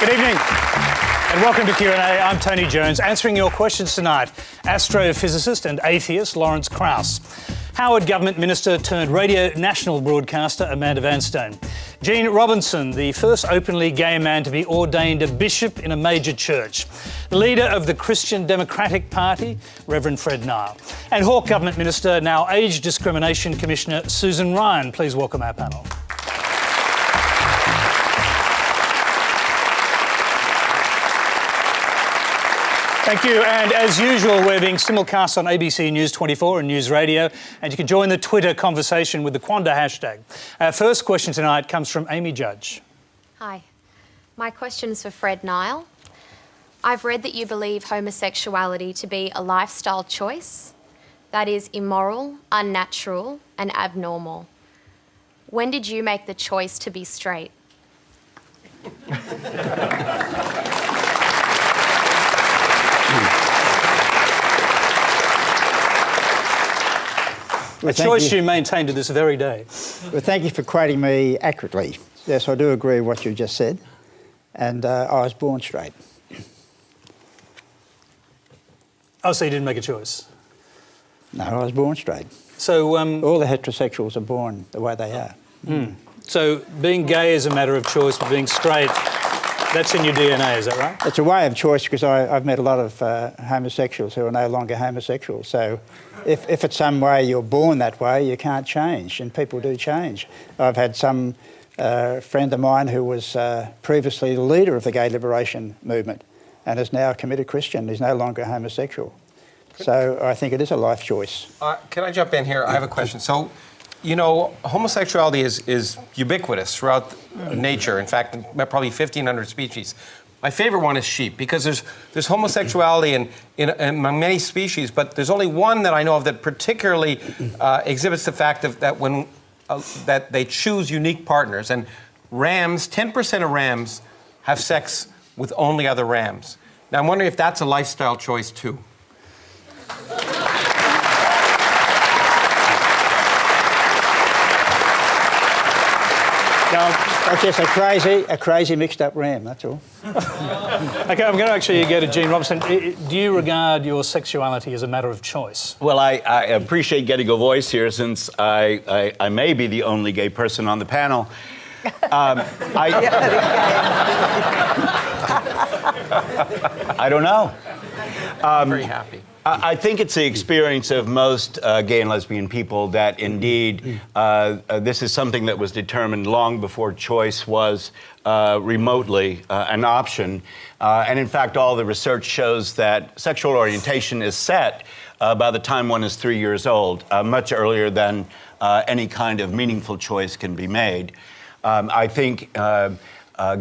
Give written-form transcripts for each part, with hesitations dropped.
Good evening and welcome to Q&A. I'm Tony Jones, answering your questions tonight. Astrophysicist and atheist Lawrence Krauss. Howard Government Minister turned Radio National broadcaster Amanda Vanstone. Gene Robinson, the first openly gay man to be ordained a bishop in a major church. The leader of the Christian Democratic Party, Reverend Fred Nile. And Hawke Government Minister, now Age Discrimination Commissioner Susan Ryan. Please welcome our panel. Thank you, and as usual, we're being simulcast on ABC News 24 and News Radio, and you can join the Twitter conversation with the Quanda hashtag. Our first question tonight comes from Amy Judge. Hi. My question is for Fred Nile. I've read that you believe homosexuality to be a lifestyle choice that is immoral, unnatural, and abnormal. When did you make the choice to be straight? A choice you maintain to this very day. Well, thank you for quoting me accurately. Yes, I do agree with what you just said. And I was born straight. Oh, so you didn't make a choice? No, I was born straight. So all the heterosexuals are born the way they are. So being gay is a matter of choice, but being straight, that's in your DNA, is that right? It's a way of choice because I've met a lot of homosexuals who are no longer homosexuals. So if it's some way you're born that way, you can't change, and people do change. I've had some friend of mine who was previously the leader of the gay liberation movement and is now a committed Christian. He's no longer homosexual. So I think it is a life choice. Can I jump in here? I have a question. So, you know, homosexuality is ubiquitous throughout nature. In fact, probably 1,500 species. My favorite one is sheep, because there's homosexuality in many species, but there's only one that I know of that particularly exhibits the fact that they choose unique partners. And rams, 10% of rams have sex with only other rams. Now, I'm wondering if that's a lifestyle choice too. It's just a crazy mixed-up ram, that's all. OK, I'm going to actually go to Gene Robinson. Do you regard your sexuality as a matter of choice? Well, I appreciate getting a voice here, since I may be the only gay person on the panel. I don't know. I'm very happy. I think it's the experience of most gay and lesbian people that indeed this is something that was determined long before choice was remotely an option. And in fact, all the research shows that sexual orientation is set by the time one is 3 years old, much earlier than any kind of meaningful choice can be made. I think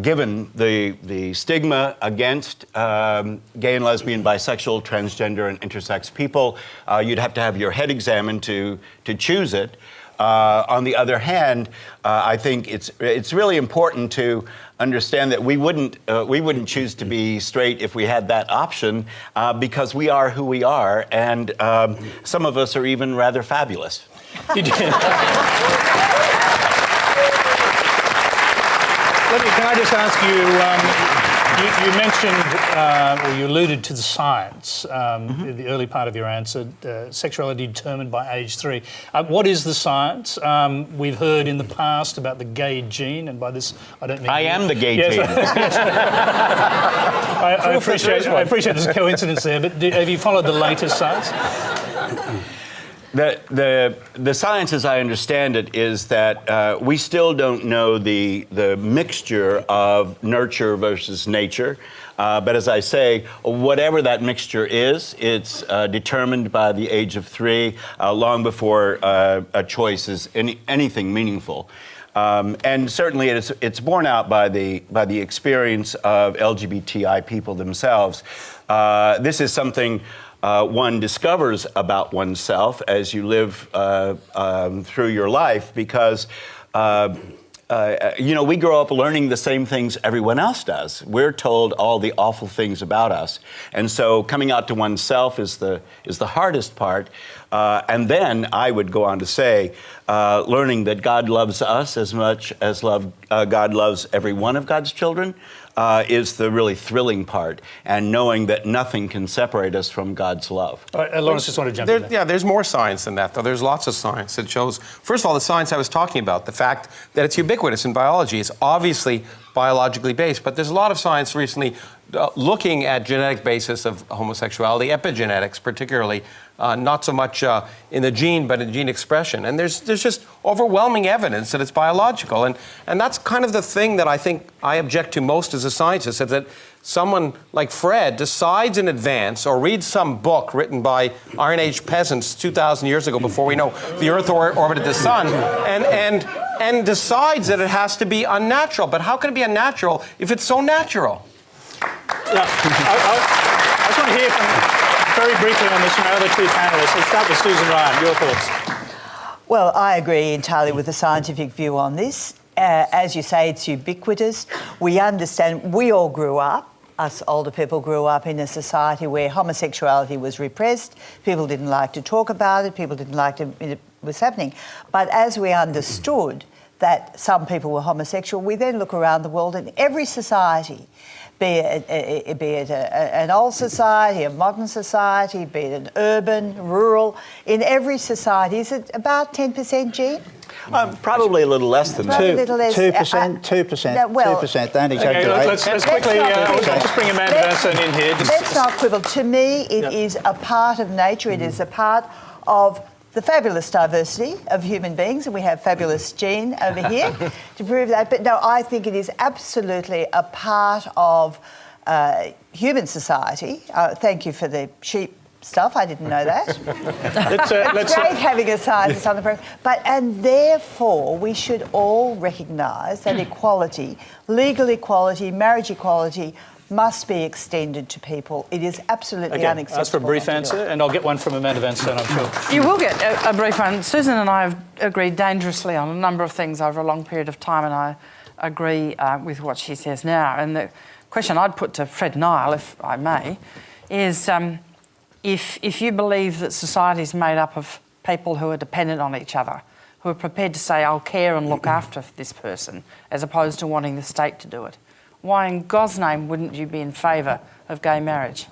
given the stigma against gay and lesbian, bisexual, transgender, and intersex people, you'd have to have your head examined to choose it. On the other hand, I think it's really important to understand that we wouldn't choose to be straight if we had that option, because we are who we are, and some of us are even rather fabulous. Can I just ask you, you mentioned, or you alluded to the science in the early part of your answer, sexuality determined by age 3. What is the science? We've heard in the past about the gay gene, and by this I don't mean... I am the gay gene. I appreciate there's a coincidence there, but have you followed the latest science? The science, as I understand it, is that we still don't know the mixture of nurture versus nature. But as I say, whatever that mixture is, it's determined by the age of 3, long before a choice is anything meaningful. And certainly it's borne out by the experience of LGBTI people themselves. This is something one discovers about oneself as you live through your life, because you know, we grow up learning the same things everyone else does. We're told all the awful things about us, and so coming out to oneself is the hardest part. And then I would go on to say, learning that God loves us as much as God loves every one of God's children is the really thrilling part, and knowing that nothing can separate us from God's love. Lawrence just want to jump in there. Yeah, there's more science than that, though. There's lots of science that shows, first of all, the science I was talking about, the fact that it's ubiquitous in biology. It's obviously biologically based, but there's a lot of science recently looking at genetic basis of homosexuality, epigenetics particularly, not so much in the gene, but in gene expression. And there's just overwhelming evidence that it's biological. And that's kind of the thing that I think I object to most as a scientist, is that someone like Fred decides in advance or reads some book written by Iron Age peasants 2,000 years ago, before we know the Earth orbited the sun, and decides that it has to be unnatural. But how can it be unnatural if it's so natural? Yeah, I just want to hear very briefly on this from our other two panellists. Let's start with Susan Ryan. Your thoughts? Well, I agree entirely with the scientific view on this. As you say, it's ubiquitous. We understand, we all grew up, us older people grew up in a society where homosexuality was repressed. People didn't like to talk about it. People didn't like it was happening. But as we understood that some people were homosexual, we then look around the world in every society, be it an old society, a modern society, be it an urban, rural, in every society. Is it about 10%, Gene? Probably a little less than that. 2%. 2%. Don't exaggerate. Okay, let's quickly let's bring Amanda Vanson in here. Let's not quibble. To me, it is a part of nature. It is a part of the fabulous diversity of human beings, and we have fabulous Jean over here to prove that. But no, I think it is absolutely a part of human society. Thank you for the sheep stuff. I didn't know that. It's great having a scientist on the program. And therefore, we should all recognise that equality, legal equality, marriage equality, must be extended to people. It is absolutely unacceptable. Ask for a brief answer, and I'll get one from Amanda Vanson, I'm sure. You will get a brief one. Susan and I have agreed dangerously on a number of things over a long period of time, and I agree with what she says now. And the question I'd put to Fred Nile, if I may, is if you believe that society is made up of people who are dependent on each other, who are prepared to say, I'll care and look after this person, as opposed to wanting the state to do it, why in God's name wouldn't you be in favour of gay marriage?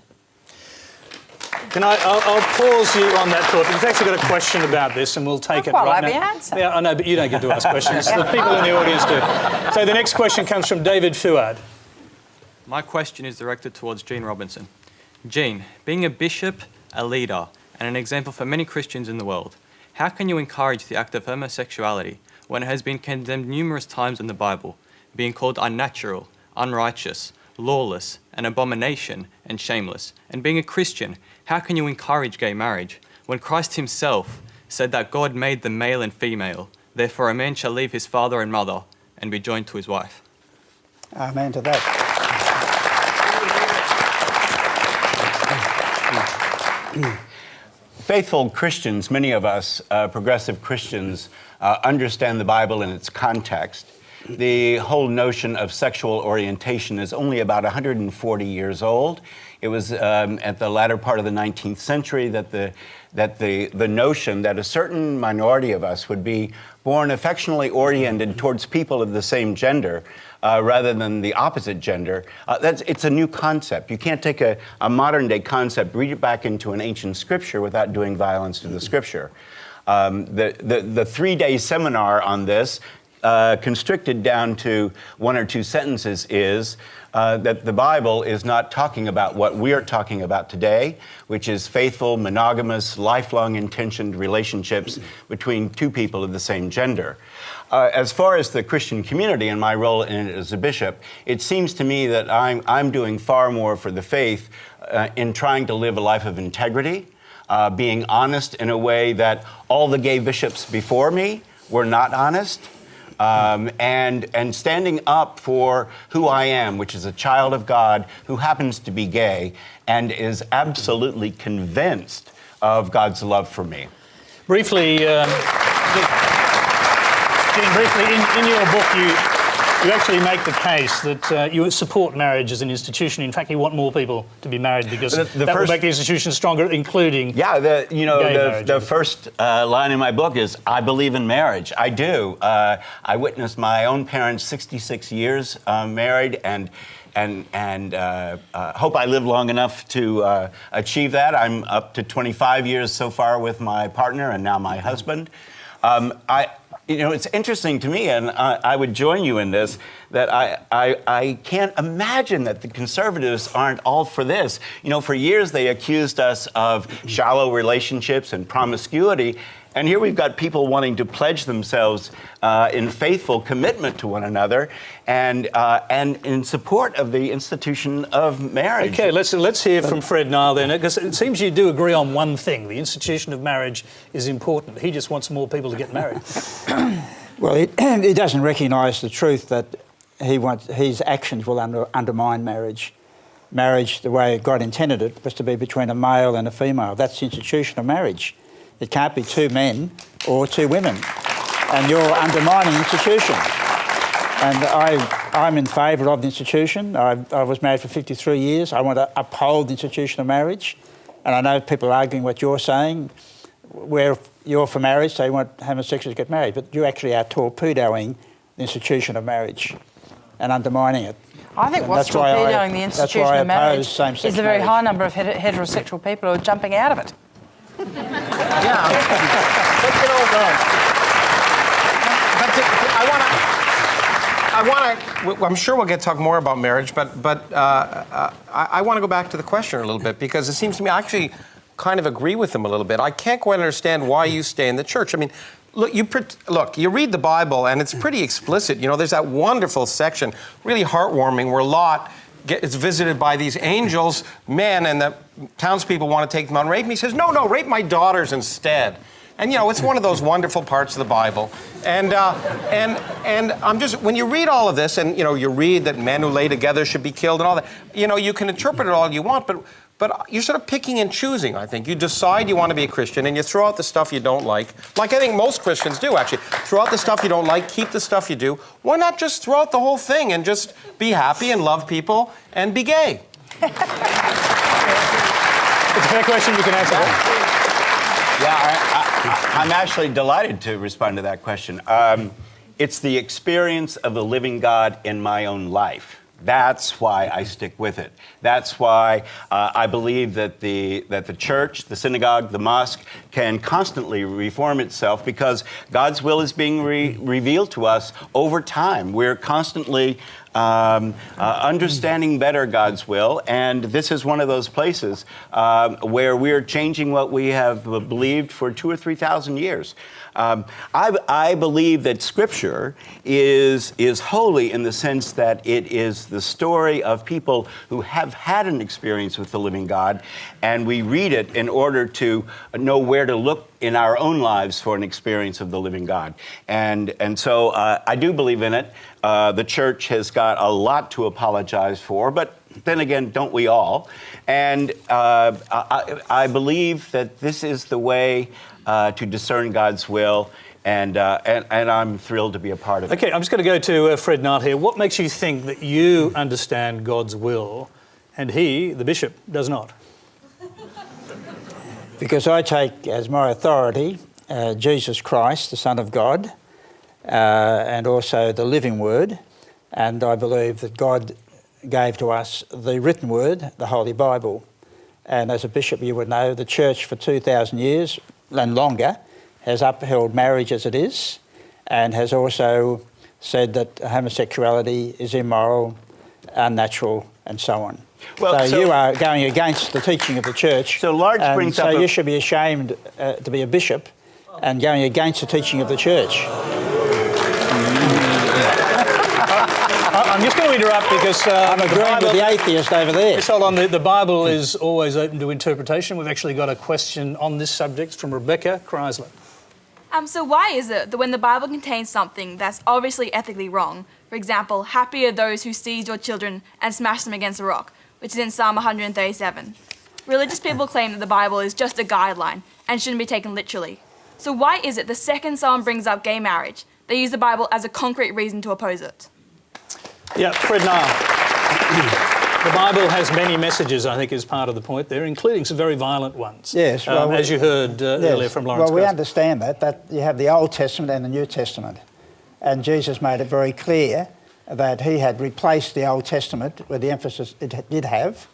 I'll pause you on that thought. We've actually got a question about this, and we'll take it right now. I'd quite like the answer. Yeah, I know, but you don't get to ask questions. The people in the audience do. So the next question comes from David Fuad. My question is directed towards Jean Robinson. Jean, being a bishop, a leader, and an example for many Christians in the world, how can you encourage the act of homosexuality when it has been condemned numerous times in the Bible, being called unnatural, unrighteous, lawless, an abomination, and shameless? And being a Christian, how can you encourage gay marriage when Christ himself said that God made them male and female, therefore a man shall leave his father and mother and be joined to his wife? Amen to that. Faithful Christians, many of us, progressive Christians, understand the Bible in its context. The whole notion of sexual orientation is only about 140 years old. It was at the latter part of the 19th century that the notion that a certain minority of us would be born affectionately oriented towards people of the same gender rather than the opposite gender, it's a new concept. You can't take a modern day concept, read it back into an ancient scripture without doing violence to the scripture. The 3-day seminar on this, constricted down to 1 or 2 sentences, is that the Bible is not talking about what we are talking about today, which is faithful, monogamous, lifelong intentioned relationships between two people of the same gender. As far as the Christian community and my role in it as a bishop, it seems to me that I'm doing far more for the faith in trying to live a life of integrity, being honest in a way that all the gay bishops before me were not honest. And standing up for who I am, which is a child of God who happens to be gay and is absolutely convinced of God's love for me. Briefly, Jean, in your book, you actually make the case that you support marriage as an institution. In fact, you want more people to be married because that will make the institution stronger, including the first line in my book is, I believe in marriage. I do. I witnessed my own parents 66 years married, and hope I live long enough to achieve that. I'm up to 25 years so far with my partner and now my husband. It's interesting to me, and I would join you in this, that I can't imagine that the conservatives aren't all for this. For years they accused us of shallow relationships and promiscuity, and here we've got people wanting to pledge themselves in faithful commitment to one another and in support of the institution of marriage. Okay, let's hear from Fred Nile then, because it seems you do agree on one thing: the institution of marriage is important. He just wants more people to get married. Well, he doesn't recognise the truth that his actions will undermine marriage. Marriage, the way God intended it, was to be between a male and a female. That's the institution of marriage. It can't be two men or two women, and you're undermining the institution. And I'm in favour of the institution. I was married for 53 years. I want to uphold the institution of marriage. And I know people are arguing what you're saying, where you're for marriage, so you want homosexuals to get married, but you actually are torpedoing the institution of marriage and undermining it. I think what's torpedoing the institution of marriage is the very high number of heterosexual people who are jumping out of it. Yeah, but I'm sure we'll get to talk more about marriage, but I want to go back to the question a little bit, because it seems to me I actually kind of agree with him a little bit. I can't quite understand why you stay in the church. I mean, look, you read the Bible and it's pretty explicit. There's that wonderful section, really heartwarming, where Lot is visited by these angels, men, and the townspeople want to take them on rape. And he says, no, rape my daughters instead. And, it's one of those wonderful parts of the Bible. And I'm just, when you read all of this, and, you read that men who lay together should be killed and all that, you can interpret it all you want, but you're sort of picking and choosing, I think. You decide you want to be a Christian, and you throw out the stuff you don't like I think most Christians do, actually. Throw out the stuff you don't like, keep the stuff you do. Why not just throw out the whole thing and just be happy and love people and be gay? It's a fair question, you can answer that. Yeah, I'm actually delighted to respond to that question. It's the experience of the living God in my own life. That's why I stick with it. That's why I believe that the church, the synagogue, the mosque can constantly reform itself, because God's will is being revealed to us over time. We're constantly understanding better God's will, and this is one of those places where we're changing what we have believed for 2,000 or 3,000 years. I believe that Scripture is holy in the sense that it is the story of people who have had an experience with the living God, and we read it in order to know where to look in our own lives for an experience of the living God. And so I do believe in it. The church has got a lot to apologize for, but then again, don't we all? And I believe that this is the way to discern God's will, and I'm thrilled to be a part of it. Okay, I'm just going to go to Fred Nile here. What makes you think that you understand God's will and he, the bishop, does not? Because I take as my authority Jesus Christ, the Son of God, and also the living word, and I believe that God gave to us the written word, the Holy Bible. And as a bishop, you would know, the church for 2,000 years and longer has upheld marriage as it is, and has also said that homosexuality is immoral, unnatural, and so on. Well, so you are going against the teaching of the church. So Large brings up. So you should be ashamed to be a bishop and going against the teaching of the church. I'm just going to interrupt because I'm agreeing with the atheist over there. Just hold on. The Bible is always open to interpretation. We've actually got a question on this subject from Rebecca Chrysler. So why is it that when the Bible contains something that's obviously ethically wrong, for example, happy are those who seize your children and smash them against a rock, which is in Psalm 137, religious people claim that the Bible is just a guideline and shouldn't be taken literally. So why is it the second Psalm brings up gay marriage, they use the Bible as a concrete reason to oppose it? Yeah, Fred Nile. The Bible has many messages, I think, is part of the point there, including some very violent ones. Yes, well, as you heard earlier from Lawrence. Well, we Krauss. understand that you have the Old Testament and the New Testament. And Jesus made it very clear that he had replaced the Old Testament with the emphasis it did have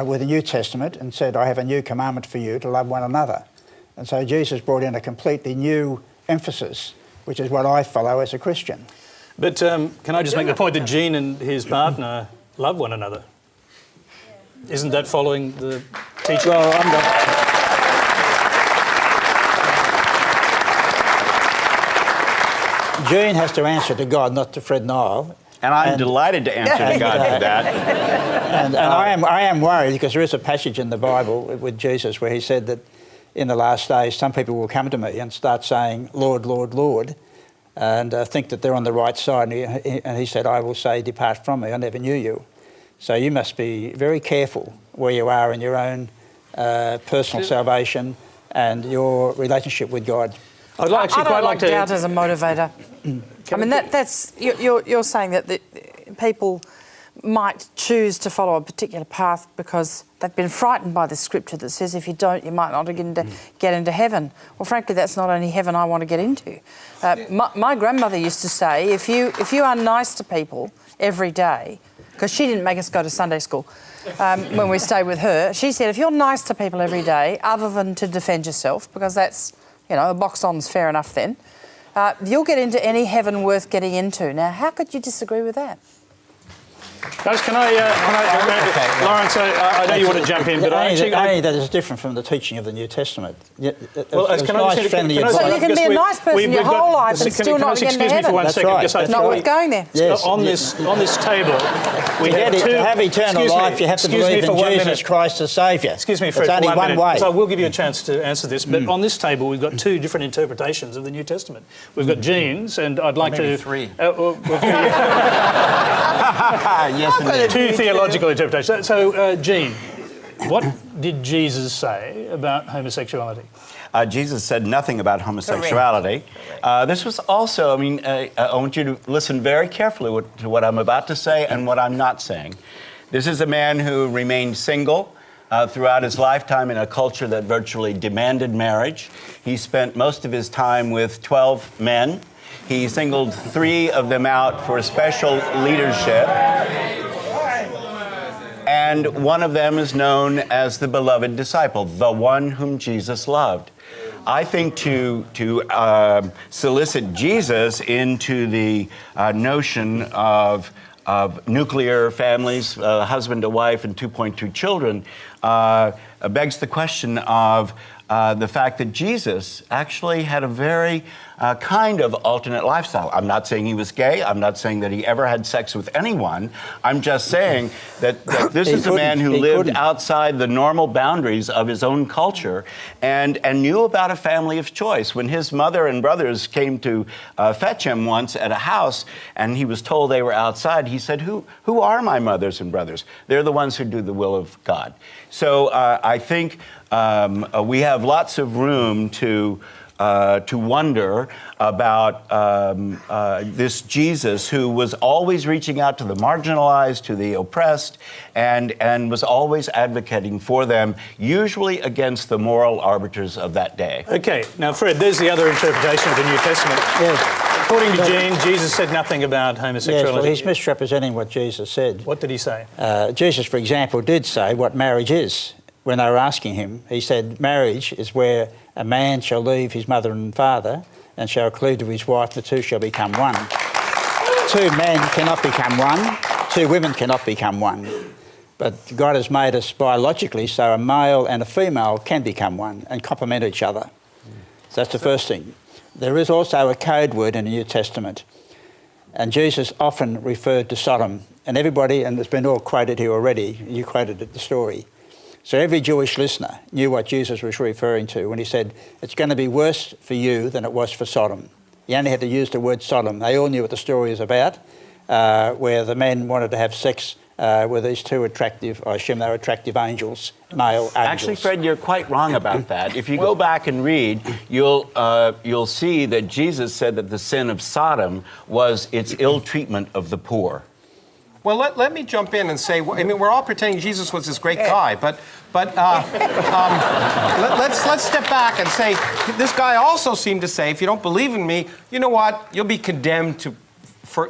with the New Testament and said, I have a new commandment for you to love one another. And so Jesus brought in a completely new emphasis, which is what I follow as a Christian. But can I just make the point that Gene and his partner love one another? Isn't that following the teaching? Well, I'm not... Gene has to answer to God, not to Fred Nile. And I'm delighted to answer to God for that. And I am worried because there is a passage in the Bible with Jesus where he said that in the last days some people will come to me and start saying, Lord, Lord, Lord, and think that they're on the right side. And he said, I will say, depart from me, I never knew you. So you must be very careful where you are in your own personal salvation and your relationship with God. I don't like doubt as a motivator. I mean, that's you're saying that people might choose to follow a particular path because they've been frightened by the scripture that says if you don't, you might not get into heaven. Well, frankly, that's not any heaven I want to get into. My grandmother used to say, if you are nice to people every day, because she didn't make us go to Sunday school when we stayed with her, she said, if you're nice to people every day, other than to defend yourself, because that's, a box on's fair enough then, you'll get into any heaven worth getting into. Now, how could you disagree with that? Guys, can I Lawrence, I know you want to jump in, but that is different from the teaching of the New Testament. Well, so you can be a nice person your whole life and still not get into heaven. Excuse me for 1 second. Right. It's not worth going there. Yes. On this table, we to have eternal life, you have to believe in Jesus Christ as Saviour. Excuse me, Fred, it's only one way. So I will give you a chance to answer this, but on this table we've got two different interpretations of the New Testament. We've got Gene's, and I'd like Maybe to... three. Yes, indeed. Two theological interpretations. So, Gene, what did Jesus say about homosexuality? Jesus said nothing about homosexuality. This was also, I want you to listen very carefully to what I'm about to say and what I'm not saying. This is a man who remained single throughout his lifetime in a culture that virtually demanded marriage. He spent most of his time with 12 men. He singled 3 of them out for special leadership. And one of them is known as the beloved disciple, the one whom Jesus loved. I think to solicit Jesus into the notion of nuclear families, husband to wife and 2.2 children, begs the question of the fact that Jesus actually had a very kind of alternate lifestyle. I'm not saying he was gay. I'm not saying that he ever had sex with anyone. I'm just saying that this is a man who lived outside the normal boundaries of his own culture and knew about a family of choice. When his mother and brothers came to fetch him once at a house and he was told they were outside, he said, who are my mothers and brothers? They're the ones who do the will of God. So I think we have lots of room to wonder about this Jesus who was always reaching out to the marginalized, to the oppressed, and was always advocating for them, usually against the moral arbiters of that day. Okay, now Fred, there's the other interpretation of the New Testament. Yes. According to Gene, Jesus said nothing about homosexuality. Yes, well, he's misrepresenting what Jesus said. What did he say? Jesus, for example, did say what marriage is. When they were asking him, he said, marriage is where a man shall leave his mother and father and shall cleave to his wife, the two shall become one. 2 men cannot become one, 2 women cannot become one. But God has made us biologically so a male and a female can become one and complement each other. So that's the first thing. There is also a code word in the New Testament, and Jesus often referred to Sodom. And everybody, and it's been all quoted here already, you quoted the story. So every Jewish listener knew what Jesus was referring to when he said, it's going to be worse for you than it was for Sodom. He only had to use the word Sodom. They all knew what the story is about, where the men wanted to have sex with these 2 attractive, I assume they were attractive angels, male angels. Actually, Fred, you're quite wrong about that. If you go back and read, you'll see that Jesus said that the sin of Sodom was its ill treatment of the poor. Well, let me jump in and say, we're all pretending Jesus was this great guy, but let's step back and say, this guy also seemed to say, if you don't believe in me, you know what? You'll be condemned to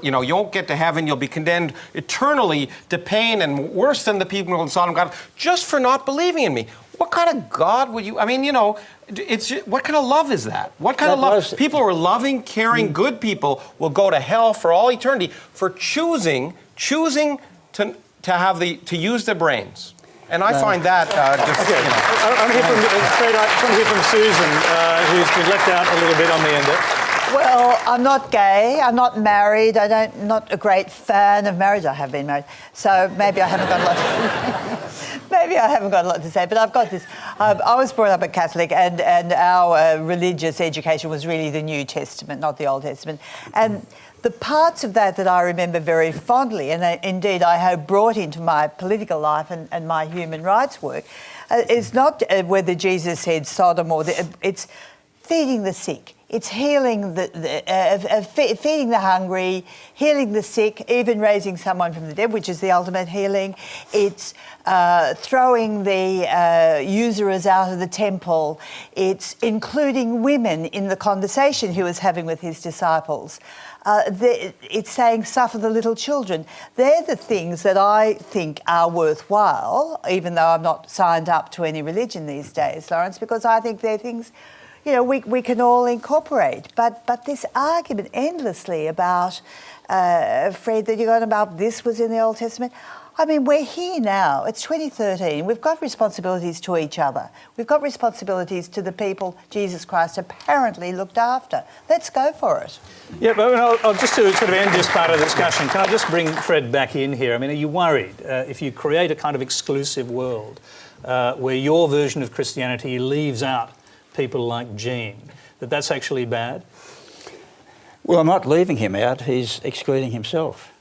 you won't get to heaven. You'll be condemned eternally to pain and worse than the people in Sodom and Gomorrah just for not believing in me. What kind of God would you? I mean, it's just, what kind of love is that? What kind of love? People who are loving, caring, good people will go to hell for all eternity for choosing to use their brains. And I find that just. Okay. I'm here from Susan, who's been left out a little bit on the end there. Well, I'm not gay. I'm not married. Not a great fan of marriage. I have been married, so maybe I haven't got a lot. Maybe I haven't got a lot to say. But I've got this. I was brought up a Catholic, and our religious education was really the New Testament, not the Old Testament, and the parts of that I remember very fondly, and indeed I have brought into my political life and my human rights work, is not whether Jesus said Sodom or it's feeding the sick. It's healing feeding the hungry, healing the sick, even raising someone from the dead, which is the ultimate healing. It's throwing the usurers out of the temple. It's including women in the conversation he was having with his disciples. It's saying, suffer the little children. They're the things that I think are worthwhile, even though I'm not signed up to any religion these days, Lawrence, because I think they're things, we can all incorporate. But this argument endlessly about, Fred, that you're going about this was in the Old Testament. I mean, we're here now. It's 2013. We've got responsibilities to each other. We've got responsibilities to the people Jesus Christ apparently looked after. Let's go for it. Yeah, but I'll just to sort of end this part of the discussion, can I just bring Fred back in here? I mean, are you worried if you create a kind of exclusive world where your version of Christianity leaves out people like Jean, that's actually bad? Well, I'm not leaving him out. He's excluding himself.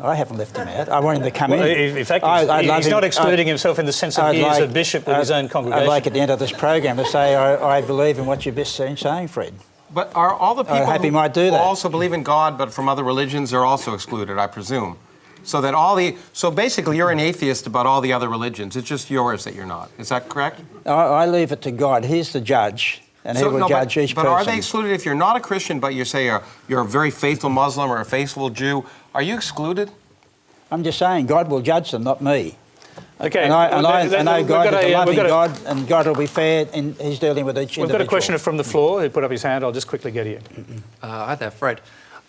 I haven't left him out. I want him to come in. In fact, he's not excluding himself in the sense that he is a bishop with his own congregation. I'd like at the end of this program to say I believe in what you've just been saying, Fred. But are all the people who also believe in God but from other religions are also excluded, I presume? So that so basically you're an atheist about all the other religions. It's just yours that you're not. Is that correct? I leave it to God. He's the judge. And he will judge each person. But are they excluded if you're not a Christian, but you say you're a very faithful Muslim or a faithful Jew? Are you excluded? I'm just saying, God will judge them, not me. Okay. And I know God is a loving God, and God will be fair, and He's dealing with each individual. We've got a question from the floor who put up his hand. I'll just quickly get to you. Hi there, Fred.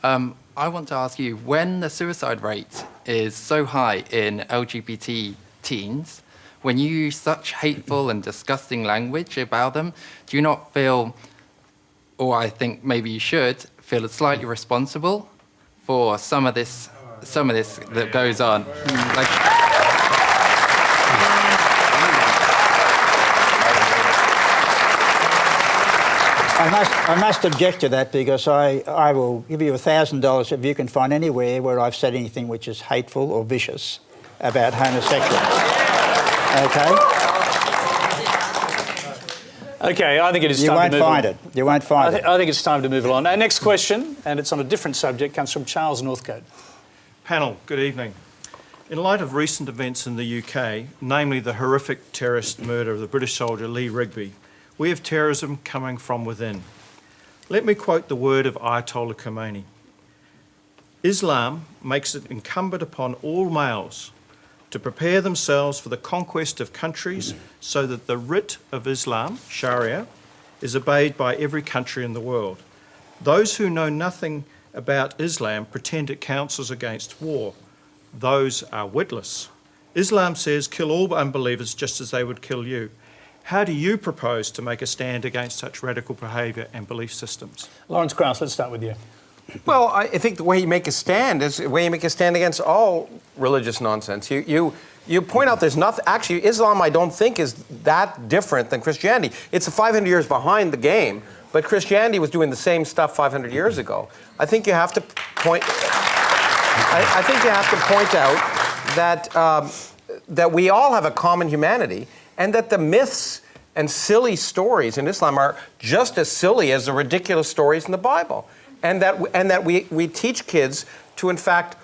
I want to ask you, when the suicide rate is so high in LGBT teens, when you use such hateful and disgusting language about them, do you not feel, or I think maybe you should, feel slightly responsible for some of this that goes on? I must object to that, because I will give you $1,000 if you can find anywhere where I've said anything which is hateful or vicious about homosexuals. Okay? Okay, I think it is time to move on. You won't find it. I think it's time to move on. Our next question, and it's on a different subject, comes from Charles Northcote. Panel, good evening. In light of recent events in the UK, namely the horrific terrorist murder of the British soldier Lee Rigby, we have terrorism coming from within. Let me quote the word of Ayatollah Khomeini. Islam makes it incumbent upon all males to prepare themselves for the conquest of countries so that the writ of Islam, Sharia, is obeyed by every country in the world. Those who know nothing about Islam pretend it counsels against war. Those are witless. Islam says kill all unbelievers just as they would kill you. How do you propose to make a stand against such radical behaviour and belief systems? Lawrence Krauss, let's start with you. Well, I think the way you make a stand is the way you make a stand against all religious nonsense. You point out there's nothing. Actually, Islam, I don't think, is that different than Christianity. It's 500 years behind the game, but Christianity was doing the same stuff 500 years ago. I think you have to point. I think you have to point out that we all have a common humanity, and that the myths and silly stories in Islam are just as silly as the ridiculous stories in the Bible. And that we teach kids to, in fact,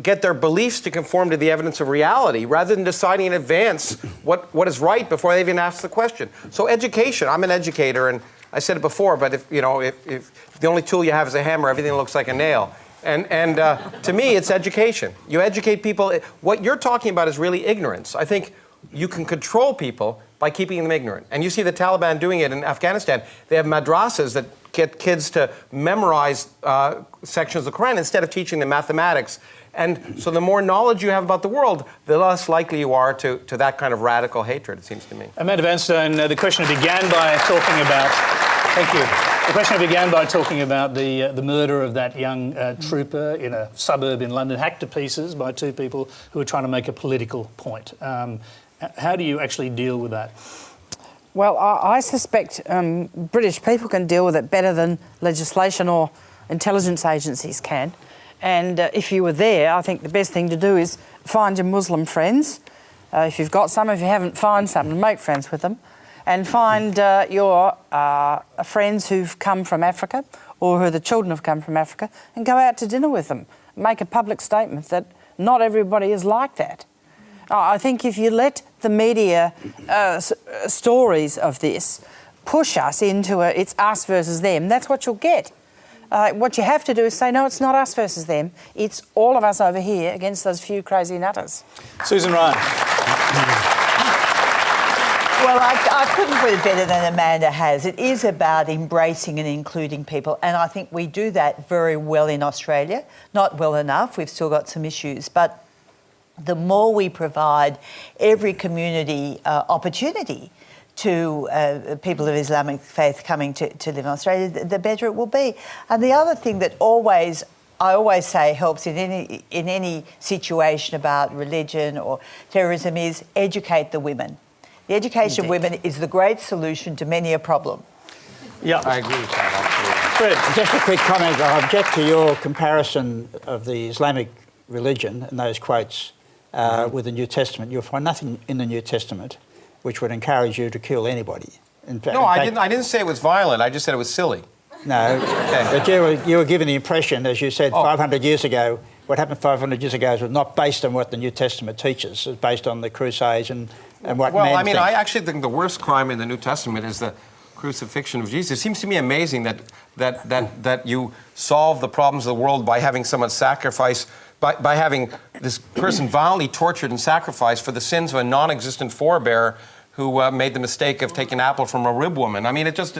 get their beliefs to conform to the evidence of reality rather than deciding in advance what is right before they even ask the question. So education, I'm an educator, and I said it before, but if the only tool you have is a hammer, everything looks like a nail. And to me, it's education. You educate people. What you're talking about is really ignorance. I think you can control people by keeping them ignorant. And you see the Taliban doing it in Afghanistan. They have madrasas that get kids to memorize sections of the Quran instead of teaching them mathematics. And so the more knowledge you have about the world, the less likely you are to that kind of radical hatred, it seems to me. Amanda Vanstone, the questioner began by talking about... Thank you. The questioner began by talking about the murder of that young trooper in a suburb in London, hacked to pieces by two people who were trying to make a political point. How do you actually deal with that? Well, I suspect British people can deal with it better than legislation or intelligence agencies can. And if you were there, I think the best thing to do is find your Muslim friends. If you've got some, if you haven't, find some and make friends with them. And find your friends who've come from Africa or who the children have come from Africa and go out to dinner with them. Make a public statement that not everybody is like that. I think if you let the media stories of this push us into it's us versus them, that's what you'll get. What you have to do is say, no, it's not us versus them. It's all of us over here against those few crazy nutters. Susan Ryan. Well, I couldn't put it better than Amanda has. It is about embracing and including people, and I think we do that very well in Australia. Not well enough. We've still got some issues, but the more we provide every community opportunity to people of Islamic faith coming to live in Australia, the better it will be. And the other thing that I always say helps in any situation about religion or terrorism is educate the women. The education of women is the great solution to many a problem. Yeah, I agree with that, absolutely. Fred, just a quick comment. I object to your comparison of the Islamic religion and those quotes with the New Testament. You'll find nothing in the New Testament which would encourage you to kill anybody. I didn't say it was violent. I just said it was silly. No, but you were given the impression, as you said, 500 years ago, what happened 500 years ago was not based on what the New Testament teaches. It's based on the Crusades and what Well, men I mean, think. I actually think the worst crime in the New Testament is the crucifixion of Jesus. It seems to me amazing that you solve the problems of the world by having someone sacrifice, by having this person violently tortured and sacrificed for the sins of a non-existent forebear who made the mistake of taking an apple from a rib woman. I mean, it just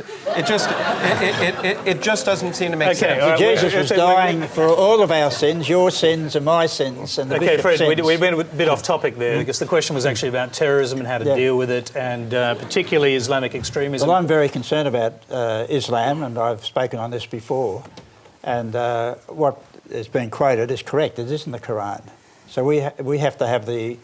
doesn't seem to make sense. Jesus was dying for all of our sins, your sins and my sins. And the Fred, sins. we've been a bit off topic there because the question was actually about terrorism and how to deal with it, and particularly Islamic extremism. Well, I'm very concerned about Islam, and I've spoken on this before. And what is being quoted is correct. It is in the Quran. So we have to have the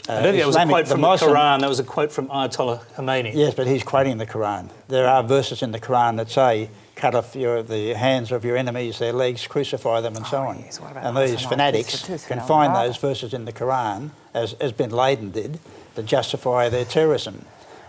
I don't think that was a quote from the Muslim, Quran. That was a quote from Ayatollah Khomeini. Yes, but he's quoting the Quran. There are verses in the Quran that say, cut off the hands of your enemies, their legs, crucify them, and so on. Yes. And these fanatics can find those verses in the Quran, as bin Laden did, to justify their terrorism.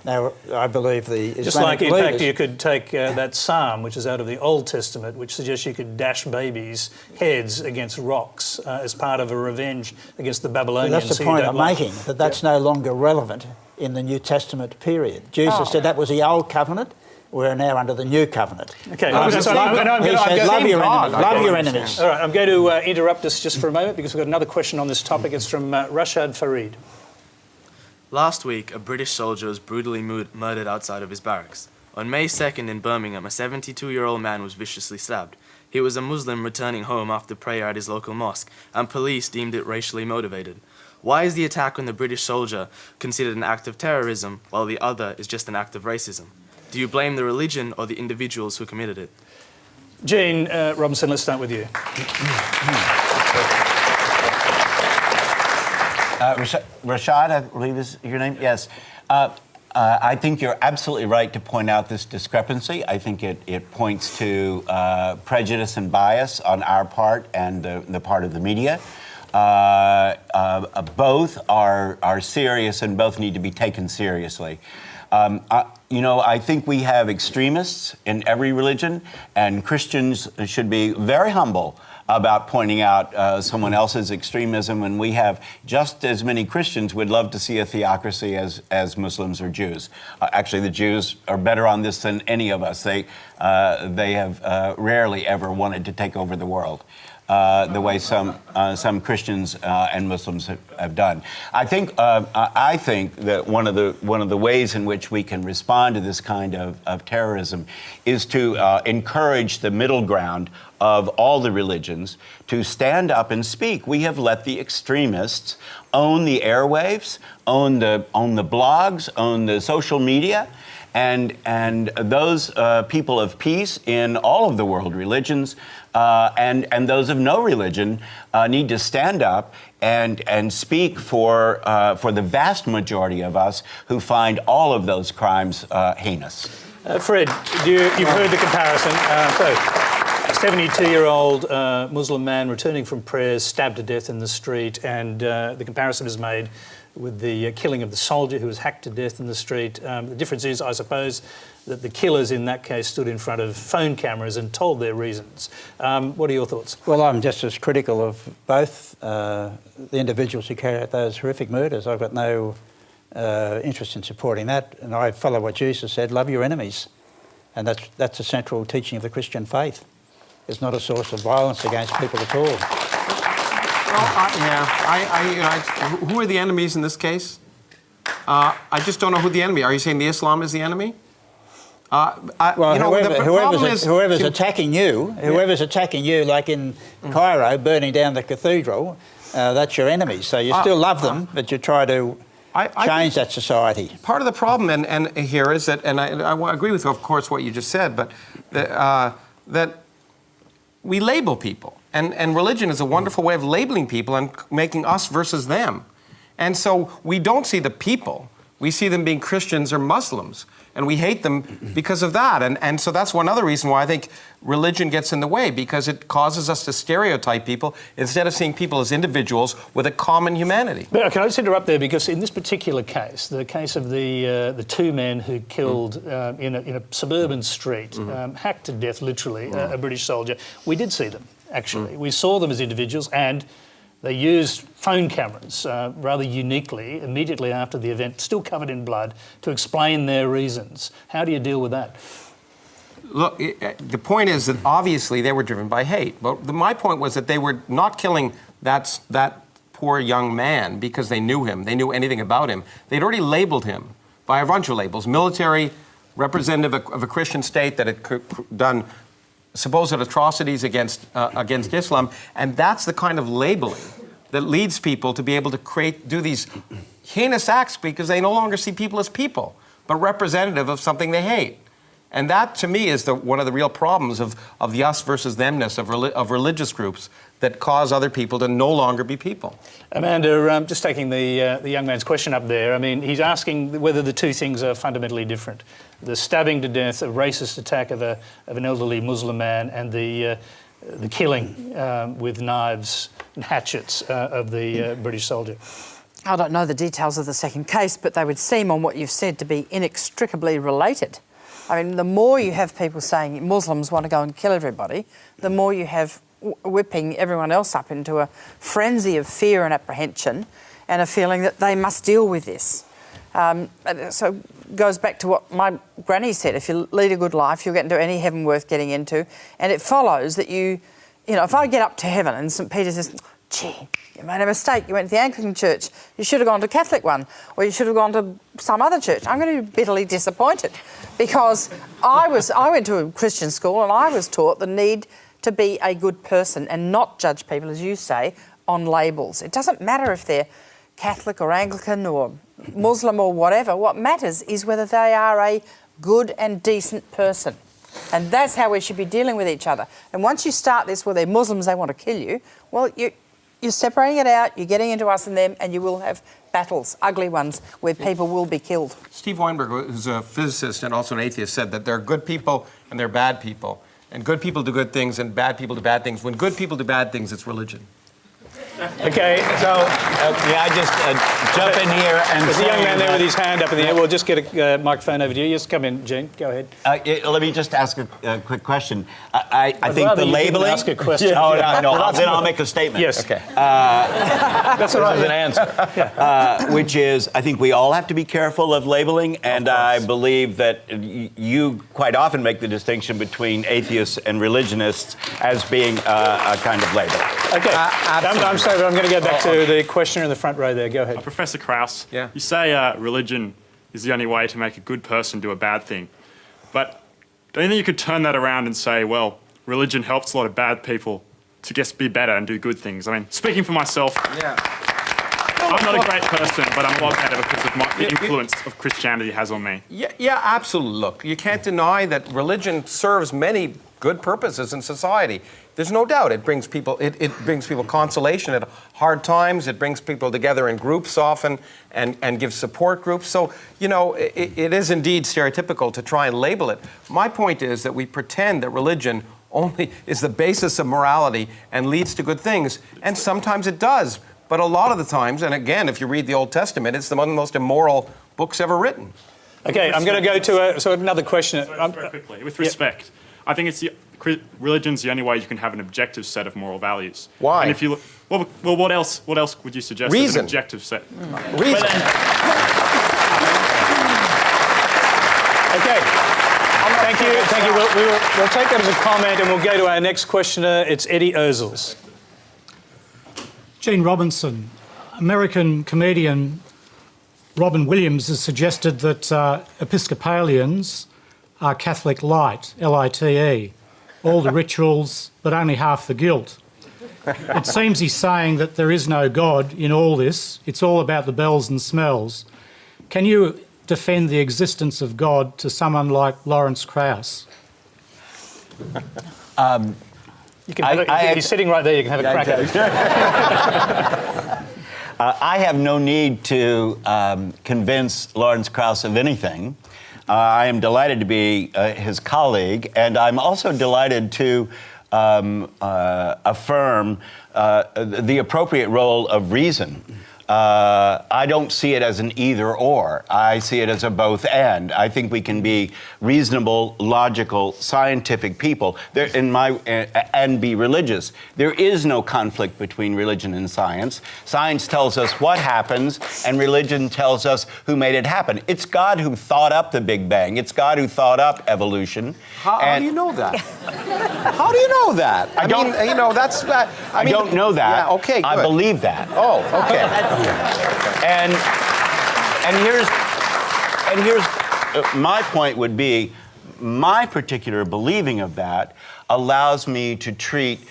Now, I believe the Islamic Just like, in leaders, fact, you could take that psalm, which is out of the Old Testament, which suggests you could dash babies' heads against rocks as part of a revenge against the Babylonians. that's the point I'm making, that's no longer relevant in the New Testament period. Jesus said that was the Old Covenant. We're now under the New Covenant. Okay, He said, love your enemies. All right, I'm going to interrupt us just for a moment because we've got another question on this topic. It's from Rashad Farid. Last week, a British soldier was brutally murdered outside of his barracks. On May 2nd in Birmingham, a 72-year-old man was viciously stabbed. He was a Muslim returning home after prayer at his local mosque, and police deemed it racially motivated. Why is the attack on the British soldier considered an act of terrorism, while the other is just an act of racism? Do you blame the religion or the individuals who committed it? Jean Robinson, let's start with you. Rashad, I believe is your name? Yes. I think you're absolutely right to point out this discrepancy. I think it points to prejudice and bias on our part and the part of the media. Both are serious and both need to be taken seriously. I think we have extremists in every religion, and Christians should be very humble about pointing out someone else's extremism, and we have just as many Christians would love to see a theocracy as Muslims or Jews. Actually, the Jews are better on this than any of us. They have rarely ever wanted to take over the world. the way some Christians and Muslims have done. I think that one of the ways in which we can respond to this kind of terrorism is to encourage the middle ground of all the religions to stand up and speak. We have let the extremists own the airwaves, own the blogs, own the social media, and those people of peace in all of the world religions and those of no religion need to stand up and speak for the vast majority of us who find all of those crimes heinous. Fred, you've heard the comparison. So, a 72-year-old Muslim man returning from prayers, stabbed to death in the street, and the comparison is made with the killing of the soldier who was hacked to death in the street. The difference is, I suppose, that the killers in that case stood in front of phone cameras and told their reasons. What are your thoughts? Well, I'm just as critical of both the individuals who carried out those horrific murders. I've got no interest in supporting that, and I follow what Jesus said, love your enemies. And that's a central teaching of the Christian faith. It's not a source of violence against people at all. Well, who are the enemies in this case? I just don't know who the enemy. Are you saying the Islam is the enemy? Whoever's attacking you, like in Cairo, burning down the cathedral, that's your enemy. So you still love them, but you try to change that society. Part of the problem, and here is that, and I agree with, of course, what you just said, but that we label people. And religion is a wonderful way of labeling people and making us versus them. And so we don't see the people. We see them being Christians or Muslims. And we hate them because of that. And so that's one other reason why I think religion gets in the way, because it causes us to stereotype people instead of seeing people as individuals with a common humanity. But can I just interrupt there? Because in this particular case, the case of the two men who killed in a suburban street, hacked to death, literally, a British soldier, we did see them, actually. We saw them as individuals, and they used phone cameras rather uniquely immediately after the event, still covered in blood, to explain their reasons. How do you deal with that? Look, the point is that obviously they were driven by hate. But my point was that they were not killing that poor young man because they knew him, they knew anything about him. They'd already labeled him by a bunch of labels: military, representative of a Christian state that had done supposed atrocities against Islam, and that's the kind of labeling that leads people to be able to do these heinous acts because they no longer see people as people, but representative of something they hate. And that, to me, is one of the real problems of the us versus themness of religious groups that cause other people to no longer be people. Amanda, just taking the young man's question up there, I mean, he's asking whether the two things are fundamentally different. The stabbing to death, a racist attack of an elderly Muslim man, and the killing with knives and hatchets of the British soldier. I don't know the details of the second case, but they would seem, on what you've said, to be inextricably related. I mean, the more you have people saying Muslims want to go and kill everybody, the more you have whipping everyone else up into a frenzy of fear and apprehension and a feeling that they must deal with this. So it goes back to what my granny said: if you lead a good life, you'll get into any heaven worth getting into. And it follows that you know, if I get up to heaven and St. Peter says, gee, you made a mistake, you went to the Anglican church, you should have gone to a Catholic one, or you should have gone to some other church, I'm going to be bitterly disappointed, because I went to a Christian school and I was taught the need to be a good person and not judge people, as you say, on labels. It doesn't matter if they're Catholic or Anglican or Muslim or whatever. What matters is whether they are a good and decent person. And that's how we should be dealing with each other. And once you start this, well, they're Muslims, they want to kill you, well, you're separating it out, you're getting into us and them, and you will have battles, ugly ones, where people will be killed. Steve Weinberg, who's a physicist and also an atheist, said that there are good people and there are bad people. And good people do good things and bad people do bad things. When good people do bad things, it's religion. Okay, so may I just jump in here and there's a say young man there that- with his hand up in the air. We'll just get a microphone over to you. Just come in, Gene. Go ahead. Let me just ask a quick question. I think rather the you didn't labeling. ask a question. Oh no, then I'll make a statement. Yes. Okay. That's all right. An answer. Which is, I think we all have to be careful of labeling, and I believe that you quite often make the distinction between atheists and religionists as being a kind of label. Okay. I'm sorry, but I'm going to go back to the questioner in the front row there. Go ahead. Professor Krauss, Yeah. you say religion is the only way to make a good person do a bad thing. But don't you think you could turn that around and say, well, religion helps a lot of bad people to just be better and do good things? I mean, speaking for myself, I'm not a great person, but I'm a lot better because of the influence of Christianity has on me. Yeah, absolutely. Look, you can't deny that religion serves many good purposes in society. There's no doubt it brings people consolation at hard times. It brings people together in groups often and gives support groups. So, it is indeed stereotypical to try and label it. My point is that we pretend that religion only is the basis of morality and leads to good things. And sometimes it does. But a lot of the times, and again, if you read the Old Testament, it's one of the most immoral books ever written. Okay, I'm going to go to another question. Very quickly, with respect, I think religion's the only way you can have an objective set of moral values. Why? And if you look, well, what else would you suggest as Reason. an objective set? Reason. Okay. Thank you. We'll take that as a comment, and we'll go to our next questioner. It's Eddie Ozels. Gene Robinson, American comedian Robin Williams has suggested that Episcopalians are Catholic light, L-I-T-E, all the rituals but only half the guilt. It seems he's saying that there is no God in all this, it's all about the bells and smells. Can you defend the existence of God to someone like Lawrence Krauss? You can he's sitting right there. You can have a crack at it. I have no need to convince Lawrence Krauss of anything. I am delighted to be his colleague, and I'm also delighted to affirm the appropriate role of reason. I don't see it as an either or. I see it as a both and. I think we can be reasonable, logical, scientific people and be religious. There is no conflict between religion and science. Science tells us what happens, and religion tells us who made it happen. It's God who thought up the Big Bang. It's God who thought up evolution. How do you know that? How do you know that? I don't know that. Yeah, okay, good. I believe that. Oh, okay. And here's my point would be, my particular believing of that allows me to treat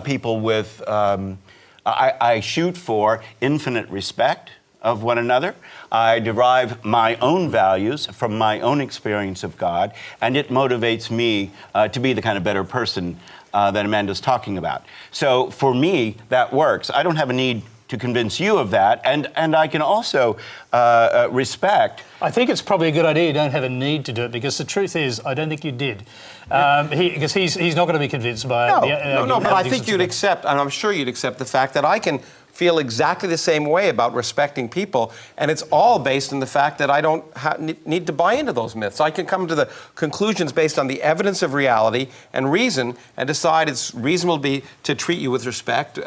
people with, I shoot for infinite respect of one another. I derive my own values from my own experience of God, and it motivates me to be the kind of better person that Amanda's talking about. So for me, that works. I don't have a need to convince you of that, and I can also respect. I think it's probably a good idea you don't have a need to do it, because the truth is, I don't think you did. Because he's not going to be convinced by No, but I think you'd accept, and I'm sure you'd accept the fact that I can feel exactly the same way about respecting people, and it's all based on the fact that I don't need to buy into those myths. I can come to the conclusions based on the evidence of reality and reason, and decide it's reasonable to treat you with respect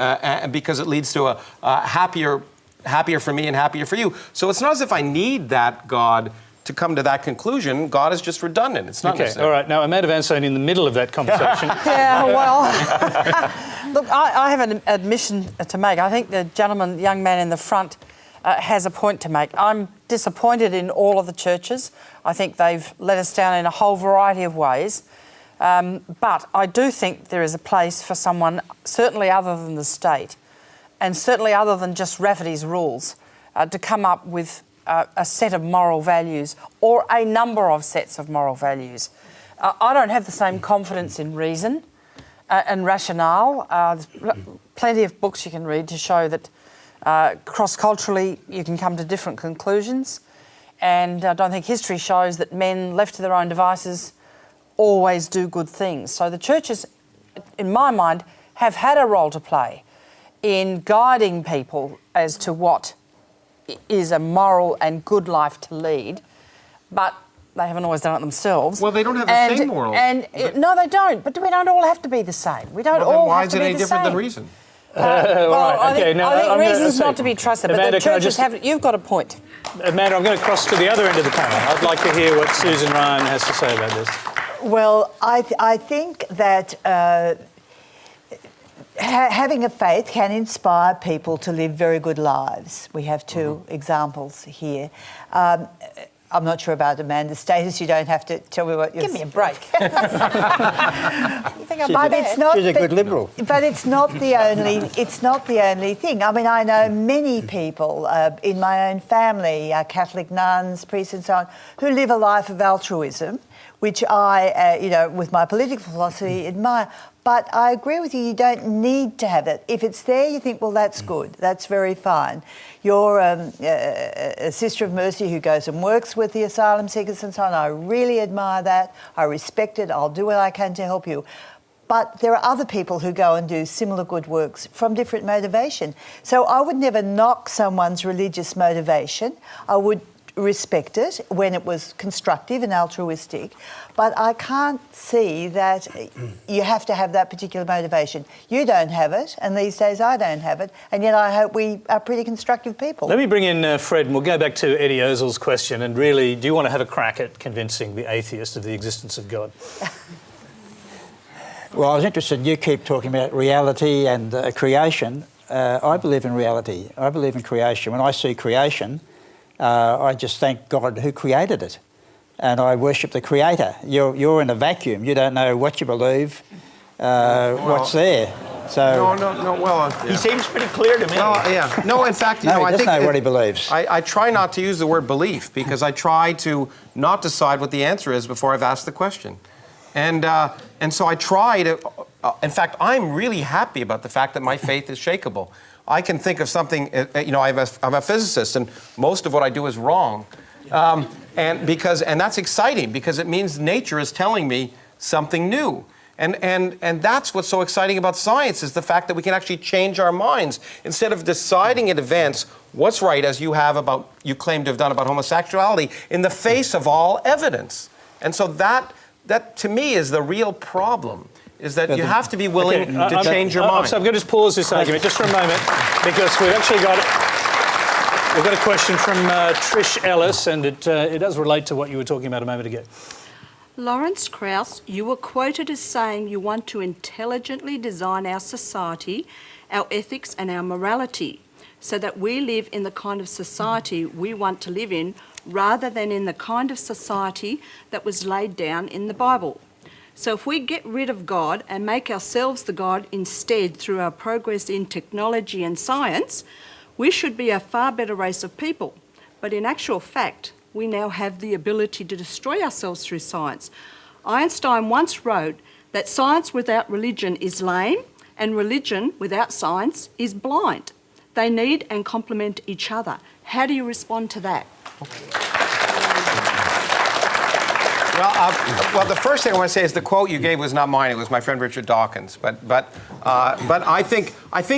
because it leads to a happier for me and happier for you. So it's not as if I need that God to come to that conclusion. God is just redundant. It's not necessary. All right. Now, Amanda Van Steen in the middle of that conversation. Yeah, well, look, I have an admission to make. I think the young man in the front, has a point to make. I'm disappointed in all of the churches. I think they've let us down in a whole variety of ways. But I do think there is a place for someone, certainly other than the state, and certainly other than just Rafferty's rules, to come up with a set of moral values, or a number of sets of moral values. I don't have the same confidence in reason and rationale. There's plenty of books you can read to show that cross-culturally you can come to different conclusions, and I don't think history shows that men left to their own devices always do good things. So the churches, in my mind, have had a role to play in guiding people as to what is a moral and good life to lead, but they haven't always done it themselves. Well, they don't have the same moral. No, they don't. But we don't all have to be the same. We don't all have to be the same. Why is it any different than reason? I think reason's not to be trusted. Amanda, but the churches have. You've got a point. Amanda, I'm going to cross to the other end of the panel. I'd like to hear what Susan Ryan has to say about this. Well, I think that having a faith can inspire people to live very good lives. We have two examples here. I'm not sure about Amanda's status. You don't have to tell me what you're... Give me a break. You think I'm She's a good liberal. But it's not the only. It's not the only thing. I mean, I know many people in my own family, Catholic nuns, priests, and so on, who live a life of altruism, which I, with my political philosophy, admire. But I agree with you, you don't need to have it. If it's there, you think, well, that's good. That's very fine. You're a Sister of Mercy who goes and works with the asylum seekers and so on. I really admire that. I respect it. I'll do what I can to help you. But there are other people who go and do similar good works from different motivation. So I would never knock someone's religious motivation. I would respect it when it was constructive and altruistic, but I can't see that you have to have that particular motivation. You don't have it, and these days I don't have it, and yet I hope we are pretty constructive people. Let me bring in Fred, and we'll go back to Eddie Ozell's question, and really, do you want to have a crack at convincing the atheist of the existence of God? Well, I was interested, you keep talking about reality and creation. I believe in reality. I believe in creation. When I see creation, I just thank God who created it, and I worship the Creator. You're in a vacuum. You don't know what you believe, what's there. So No. Well, He seems pretty clear to me. No, in fact, no, he I doesn't think know what he believes. I try not to use the word belief because I try to not decide what the answer is before I've asked the question, and so I try to. In fact, I'm really happy about the fact that my faith is shakeable. I can think of something, I'm a physicist, and most of what I do is wrong. And that's exciting because it means nature is telling me something new. And that's what's so exciting about science is the fact that we can actually change our minds. Instead of deciding in advance what's right, as you claim to have done about homosexuality, in the face of all evidence. And so that to me is the real problem. Is that you have to be willing to change your mind. So I'm going to just pause this argument just for a moment because we've actually got a question from Trish Ellis, and it does relate to what you were talking about a moment ago. Lawrence Krauss, you were quoted as saying you want to intelligently design our society, our ethics and our morality so that we live in the kind of society we want to live in rather than in the kind of society that was laid down in the Bible. So if we get rid of God and make ourselves the God instead through our progress in technology and science, we should be a far better race of people. But in actual fact, we now have the ability to destroy ourselves through science. Einstein once wrote that science without religion is lame and religion without science is blind. They need and complement each other. How do you respond to that? Well, the first thing I want to say is the quote you gave was not mine; it was my friend Richard Dawkins. But I think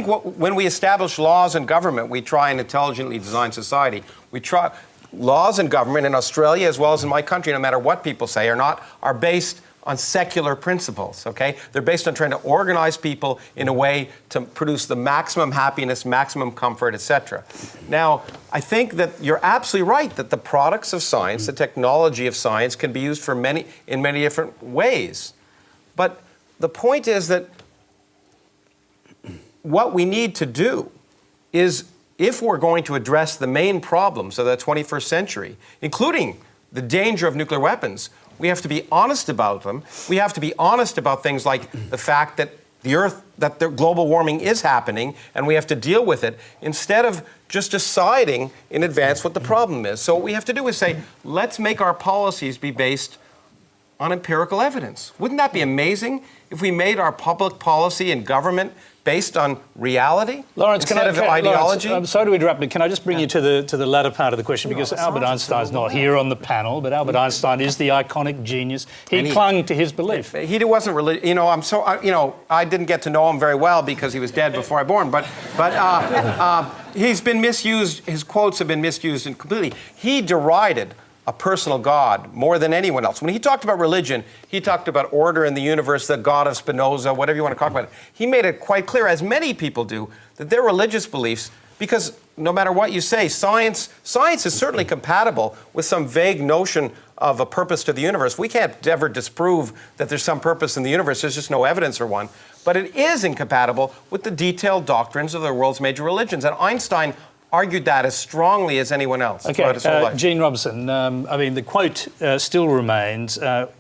when we establish laws and government, we try and intelligently design society. We try laws and government in Australia as well as in my country, no matter what people say, are based on secular principles. Okay, they're based on trying to organize people in a way to produce the maximum happiness, maximum comfort, etc. Now, I think that you're absolutely right that the products of science, the technology of science, can be used in many different ways. But the point is that what we need to do is, if we're going to address the main problems of the 21st century, including the danger of nuclear weapons, we have to be honest about them. We have to be honest about things like the fact that the global warming is happening, and we have to deal with it instead of just deciding in advance what the problem is. So what we have to do is say, let's make our policies be based on empirical evidence. Wouldn't that be amazing if we made our public policy and government based on reality instead of ideology? Lawrence, I'm sorry to interrupt, but can I just bring you to the latter part of the question, because Albert Einstein's not here on the panel, but Albert Einstein is the iconic genius. He clung to his belief. He wasn't religious. You know, I didn't get to know him very well because he was dead before I born. But he's been misused. His quotes have been misused completely. He derided a personal God more than anyone else. When he talked about religion, he talked about order in the universe, the God of Spinoza, whatever you want to talk about. He made it quite clear, as many people do, that their religious beliefs, because no matter what you say, science is certainly compatible with some vague notion of a purpose to the universe. We can't ever disprove that there's some purpose in the universe. There's just no evidence for one. But it is incompatible with the detailed doctrines of the world's major religions. And Einstein argued that as strongly as anyone else. Okay, Gene Robinson, I mean, the quote still remains,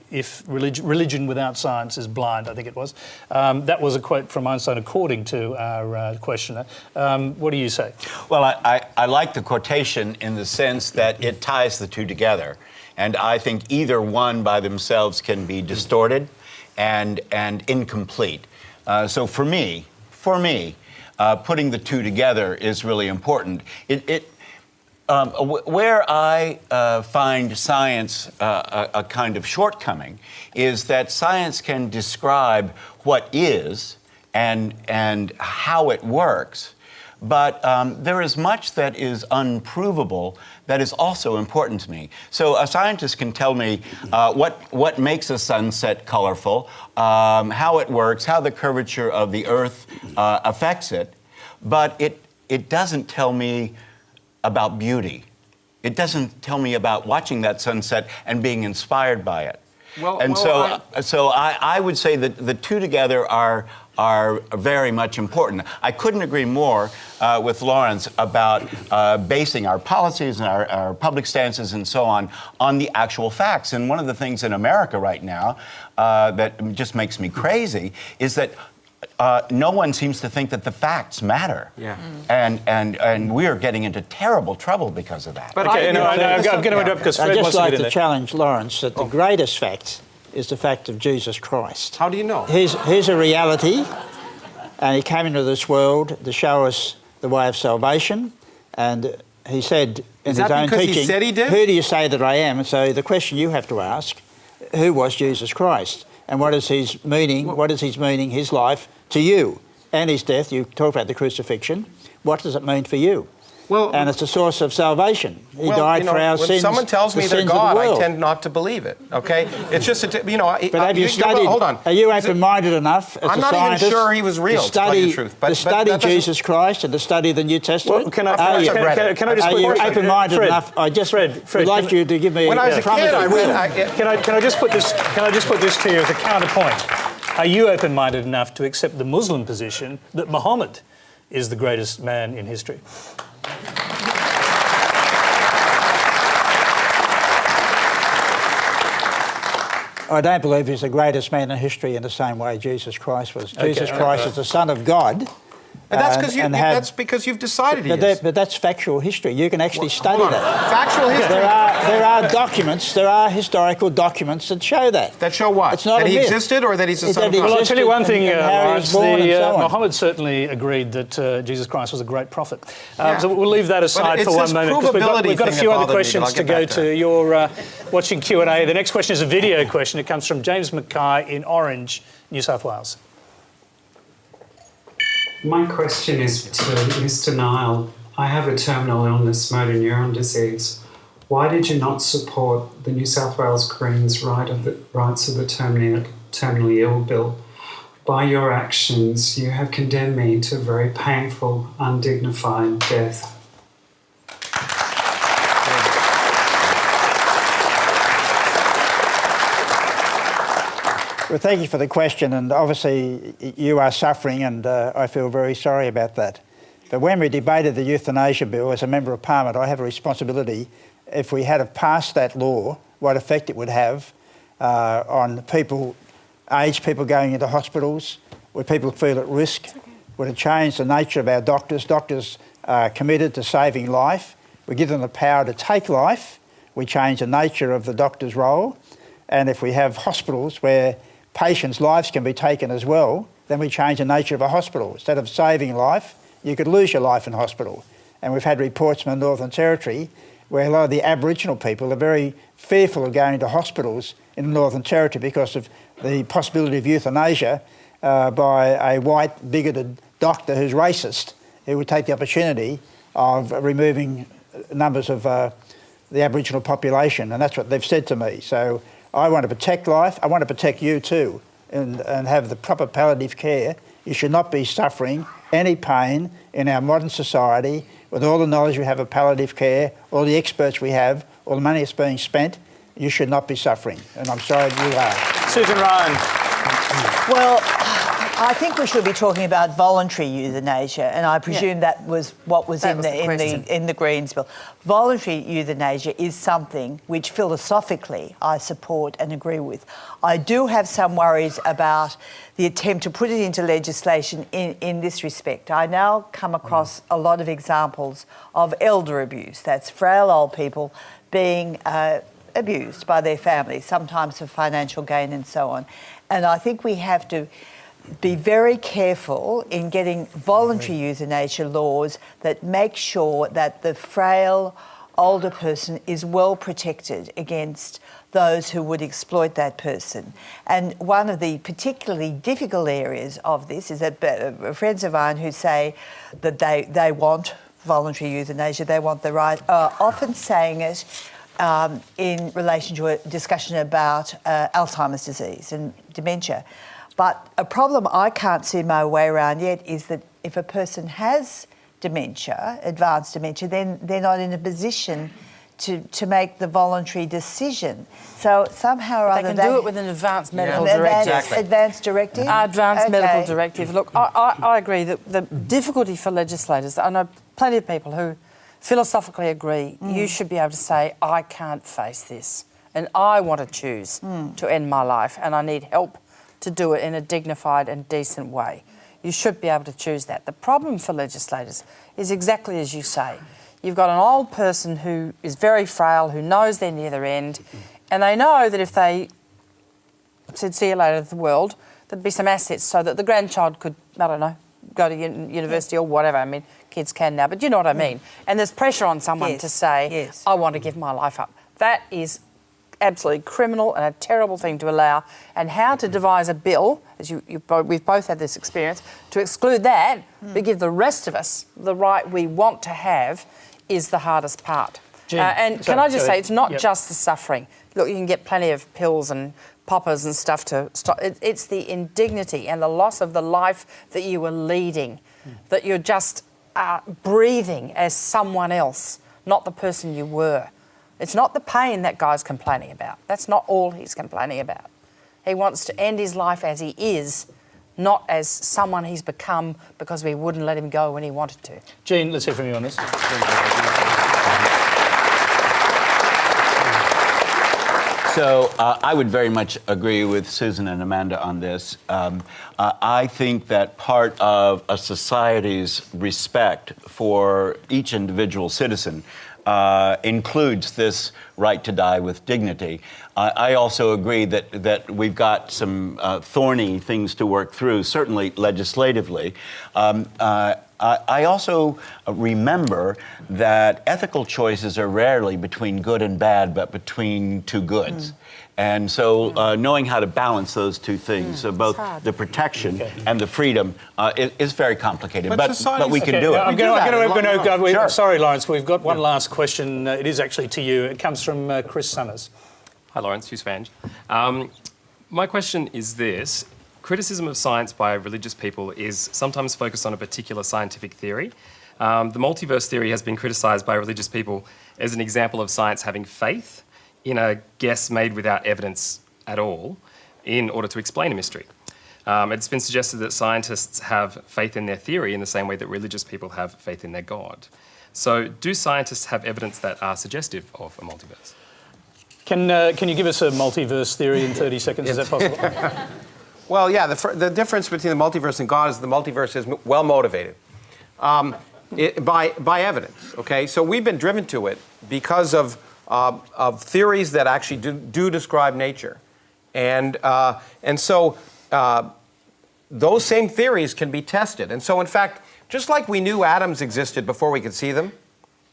if religion without science is blind, I think it was. That was a quote from Einstein, according to our questioner. What do you say? Well, I like the quotation in the sense that it ties the two together. And I think either one by themselves can be distorted and incomplete. So for me, putting the two together is really important. Where I find science a kind of shortcoming is that science can describe what is and how it works, but there is much that is unprovable that is also important to me. So a scientist can tell me what makes a sunset colorful, how it works, how the curvature of the Earth affects it, but it doesn't tell me about beauty. It doesn't tell me about watching that sunset and being inspired by it. So I would say that the two together are very much important. I couldn't agree more with Lawrence about basing our policies and our public stances and so on the actual facts. And one of the things in America right now that just makes me crazy is that no one seems to think that the facts matter. Yeah. And we are getting into terrible trouble because of that. But I'm going to interrupt because Fred I'd wants just like to get in to there. challenge Lawrence that the greatest fact is the fact of Jesus Christ. How do you know? He's a reality, and he came into this world to show us the way of salvation, and he said in his own teaching, he said he did? who do you say that I am? And so the question you have to ask, who was Jesus Christ? And what is his meaning, his life to you? And his death, you talk about the crucifixion. What does it mean for you? Well, and it's a source of salvation. He died for our sins. When someone tells me they're God, I tend not to believe it, okay? It's just, But have you studied, hold on. Are you open-minded enough as I'm a not scientist even sure he was real, to tell you the truth. to study Jesus Christ and to study the New Testament? Well, can I just are put you open-minded enough? I just Fred, would like you to give me when I was a kid, I read. Can I just put this to you as a counterpoint? Are you open-minded enough to accept the Muslim position that Muhammad is the greatest man in history? I don't believe he's the greatest man in history in the same way Jesus Christ was. Jesus Christ is the Son of God. And that's because you've decided he is. But that's factual history. You can actually study that. Factual history? There are documents, there are historical documents that show that. That show what? It's not that a he myth. existed or that he's the Son of God? Well, I'll tell you one thing, Lawrence, Muhammad certainly agreed that Jesus Christ was a great prophet. So we'll leave that aside for one moment. Provability We've got a few other questions to go to. You're watching Q&A. The next question is a video question. It comes from James Mackay in Orange, New South Wales. My question is to Mr. Nile. I have a terminal illness, motor neuron disease. Why did you not support the New South Wales Greens' rights of the terminally ill bill? By your actions, you have condemned me to a very painful, undignified death. Well, thank you for the question, and obviously you are suffering, and I feel very sorry about that. But when we debated the Euthanasia bill, as a Member of Parliament, I have a responsibility, if we had have passed that law, what effect it would have on people, aged people going into hospitals, would people feel at risk, would it change the nature of our doctors? Doctors are committed to saving life. We give them the power to take life. We change the nature of the doctor's role. And if we have hospitals where patients' lives can be taken as well, then we change the nature of a hospital. Instead of saving life, you could lose your life in hospital. And we've had reports from the Northern Territory where a lot of the Aboriginal people are very fearful of going to hospitals in the Northern Territory because of the possibility of euthanasia by a white, bigoted doctor who's racist, who would take the opportunity of removing numbers of the Aboriginal population, and that's what they've said to me. So I want to protect life. I want to protect you too, and have the proper palliative care. You should not be suffering any pain in our modern society with all the knowledge we have of palliative care, all the experts we have, all the money that's being spent. You should not be suffering, and I'm sorry you are. Susan Ryan. Well, I think we should be talking about voluntary euthanasia, and I presume that was what was in the Greens bill. Voluntary euthanasia is something which philosophically I support and agree with. I do have some worries about the attempt to put it into legislation in this respect. I now come across a lot of examples of elder abuse. That's frail old people being abused by their families, sometimes for financial gain and so on. And I think we have to be very careful in getting voluntary euthanasia laws that make sure that the frail older person is well protected against those who would exploit that person. And one of the particularly difficult areas of this is that friends of mine who say that they want voluntary euthanasia, they want the right, are often saying it in relation to a discussion about Alzheimer's disease and dementia. But a problem I can't see my way around yet is that if a person has dementia, advanced dementia, then they're not in a position to make the voluntary decision. So somehow or other... They can do it with an advanced medical directive. Advanced directive? Advanced medical directive. Look, I agree that the difficulty for legislators, I know plenty of people who philosophically agree, you should be able to say, I can't face this and I want to choose to end my life and I need help to do it in a dignified and decent way. You should be able to choose that. The problem for legislators is exactly as you say. You've got an old person who is very frail, who knows they're near their end, and they know that if they said, see you later to the world, there'd be some assets so that the grandchild could, I don't know, go to university or whatever. I mean, kids can now, but you know what I mean. And there's pressure on someone to say, I want to give my life up. That is absolutely criminal and a terrible thing to allow. And how to devise a bill, as we've both had this experience, to exclude that, but give the rest of us the right we want to have, is the hardest part. And can I just say, it's not just the suffering. Look, you can get plenty of pills and poppers and stuff to stop. It's the indignity and the loss of the life that you were leading, that you're just breathing as someone else, not the person you were. It's not the pain that guy's complaining about. That's not all he's complaining about. He wants to end his life as he is, not as someone he's become because we wouldn't let him go when he wanted to. Jean, let's hear from you on this. So I would very much agree with Susan and Amanda on this. I think that part of a society's respect for each individual citizen includes this right to die with dignity. I also agree that we've got some thorny things to work through, certainly legislatively. I also remember that ethical choices are rarely between good and bad, but between two goods. And so knowing how to balance those two things, so both the protection and the freedom, is very complicated. But we can do it. Sorry, Lawrence, we've got one last question. It is actually to you. It comes from Chris Summers. Hi, Lawrence. Hugh Svange. My question is this. Criticism of science by religious people is sometimes focused on a particular scientific theory. The multiverse theory has been criticised by religious people as an example of science having faith in a guess made without evidence at all in order to explain a mystery. It's been suggested that scientists have faith in their theory in the same way that religious people have faith in their God. So do scientists have evidence that are suggestive of a multiverse? Can you give us a multiverse theory in 30 seconds? Is that possible? Well, yeah, the difference between the multiverse and God is the multiverse is well motivated by evidence, okay? So we've been driven to it because of theories that actually do describe nature. And so those same theories can be tested. And so, in fact, just like we knew atoms existed before we could see them,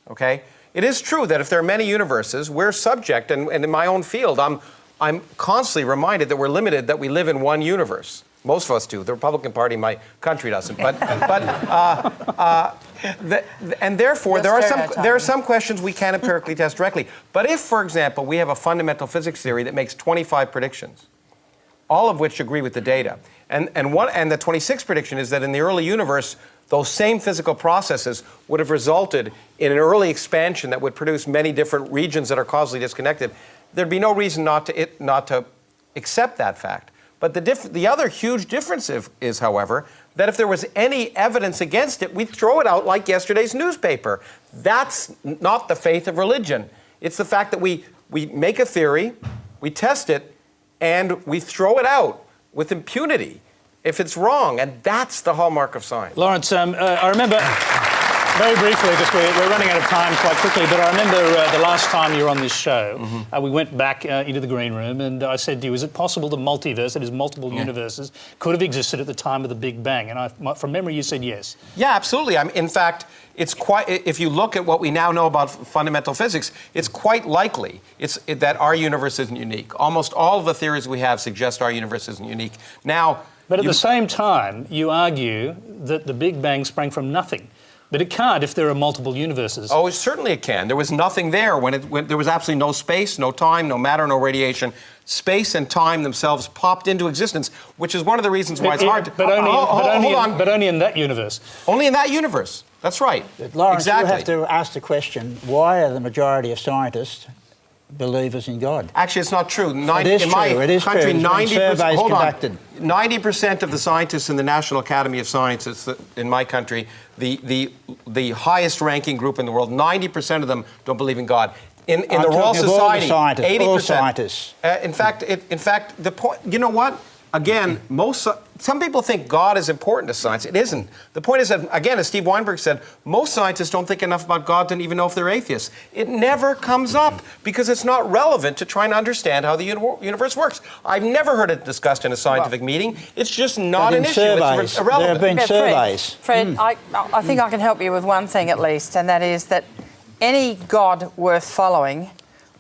okay, it is true that if there are many universes, we're subject, and in my own field, I'm constantly reminded that we're limited, that we live in one universe. Most of us do. The Republican Party in my country doesn't. And therefore, there are some questions we can't empirically test directly. But if, for example, we have a fundamental physics theory that makes 25 predictions, all of which agree with the data, and the 26th prediction is that in the early universe, those same physical processes would have resulted in an early expansion that would produce many different regions that are causally disconnected, there'd be no reason not to accept that fact. But the other huge difference is, however, that if there was any evidence against it, we'd throw it out like yesterday's newspaper. That's not the faith of religion. It's the fact that we make a theory, we test it, and we throw it out with impunity if it's wrong. And that's the hallmark of science. Lawrence, I remember... Very briefly, because we're running out of time quite quickly, but I remember the last time you were on this show, we went back into the green room and I said to you, is it possible the multiverse, that is multiple universes, could have existed at the time of the Big Bang? And from memory, you said yes. Yeah, absolutely. In fact, it's quite, if you look at what we now know about fundamental physics, it's quite likely that our universe isn't unique. Almost all of the theories we have suggest our universe isn't unique. Now, but at the same time, you argue that the Big Bang sprang from nothing. But it can't if there are multiple universes. Oh, certainly it can. There was nothing there when there was absolutely no space, no time, no matter, no radiation. Space and time themselves popped into existence, which is one of the reasons why it's hard to... But only in that universe. Only in that universe. That's right. Lawrence, exactly. you have to ask the question, why are the majority of scientists believers in God? Actually, it's not true. It is true. 90%, hold on. 90% of the scientists in the National Academy of Sciences in my country, the highest ranking group in the world, 90% of them don't believe in God. In the Royal Society, 80%. All scientists. In fact, the point. You know what? Again, some people think God is important to science. It isn't. The point is that, again, as Steve Weinberg said, most scientists don't think enough about God to even know if they're atheists. It never comes up because it's not relevant to trying to understand how the universe works. I've never heard it discussed in a scientific meeting. It's just not an issue. It's irrelevant. There have been surveys. Fred, I think I can help you with one thing at least, and that is that any God worth following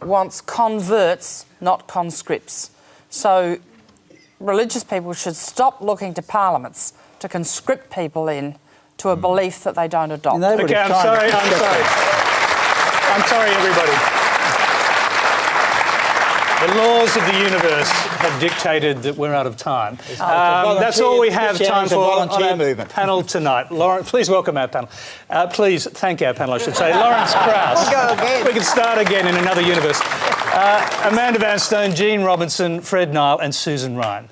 wants converts, not conscripts. So religious people should stop looking to parliaments to conscript people in to a belief that they don't adopt. Okay, I'm sorry. I'm sorry, everybody. The laws of the universe have dictated that we're out of time. That's all we have time for on our panel tonight. Lawrence, please welcome our panel. Please thank our panel, I should say. Lawrence Krauss. We'll go again. We can start again in another universe. Amanda Van Stone, Gene Robinson, Fred Nile and Susan Ryan.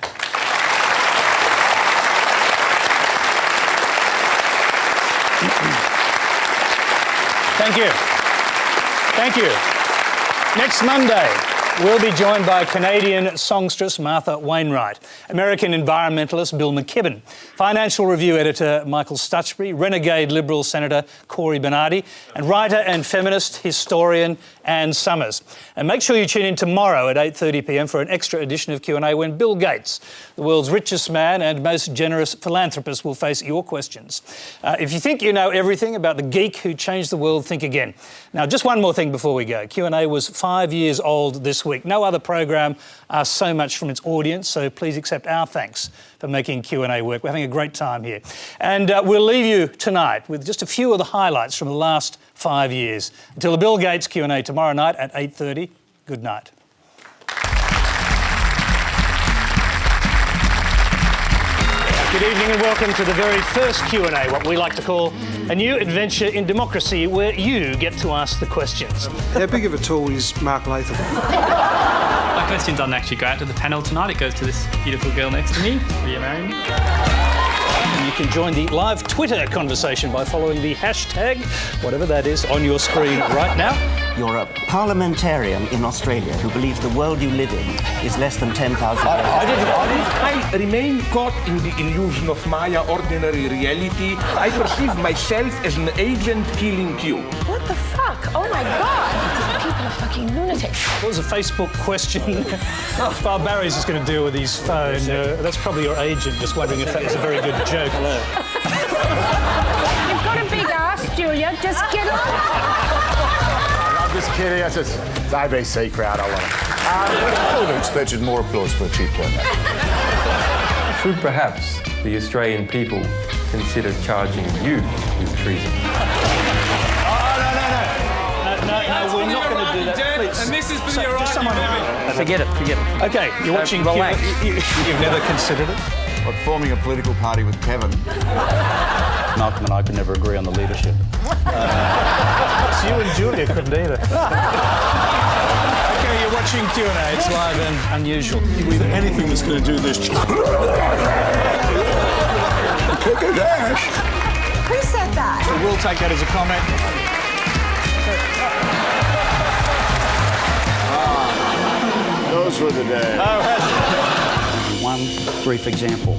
Thank you. Thank you. Next Monday, we'll be joined by Canadian songstress Martha Wainwright, American environmentalist Bill McKibben, Financial Review editor Michael Stutchbury, renegade Liberal Senator Cory Bernardi, and writer and feminist historian Anne Summers. And make sure you tune in tomorrow at 8:30 p.m. for an extra edition of Q&A when Bill Gates, the world's richest man and most generous philanthropist, will face your questions. If you think you know everything about the geek who changed the world, think again. Now, just one more thing before we go. Q&A was 5 years old this week. No other program asks so much from its audience, so please accept our thanks for making Q&A work. We're having a great time here. And we'll leave you tonight with just a few of the highlights from the last 5 years. Until the Bill Gates Q&A tomorrow night at 8:30, good night. Good evening and welcome to the very first Q&A, what we like to call a new adventure in democracy where you get to ask the questions. How big of a tool is Mark Latham? My question doesn't actually go out to the panel tonight. It goes to this beautiful girl next to me. Will you marry me? And you can join the live Twitter conversation by following the hashtag, whatever that is, on your screen right now. You're a parliamentarian in Australia who believes the world you live in is less than 10,000 I remain caught in the illusion of my ordinary reality. I perceive myself as an agent killing you. What the fuck? fuck? Oh my God. These people are fucking lunatics. That was a Facebook question. While Barry's just going to deal with his phone. That's probably your agent just wondering if that was a very good joke. You've got a big ass, Julia. Just get on. I'm just kidding. It's ABC crowd. I love it. I would have expected more applause for a cheap one. Should perhaps the Australian people consider charging you with treason? No, we're not going to do that. Please. And this is for your just someone. Forget it. Okay, you're watching. Relax. You've never considered it? What, forming a political party with Kevin? Malcolm and I could never agree on the leadership. So you and Julia couldn't either. Okay, you're watching Q&A. It's live and unusual. With anything that's going to do this. Kick a dash. Who said that? So we'll take that as a comment. Those were the days. One brief example.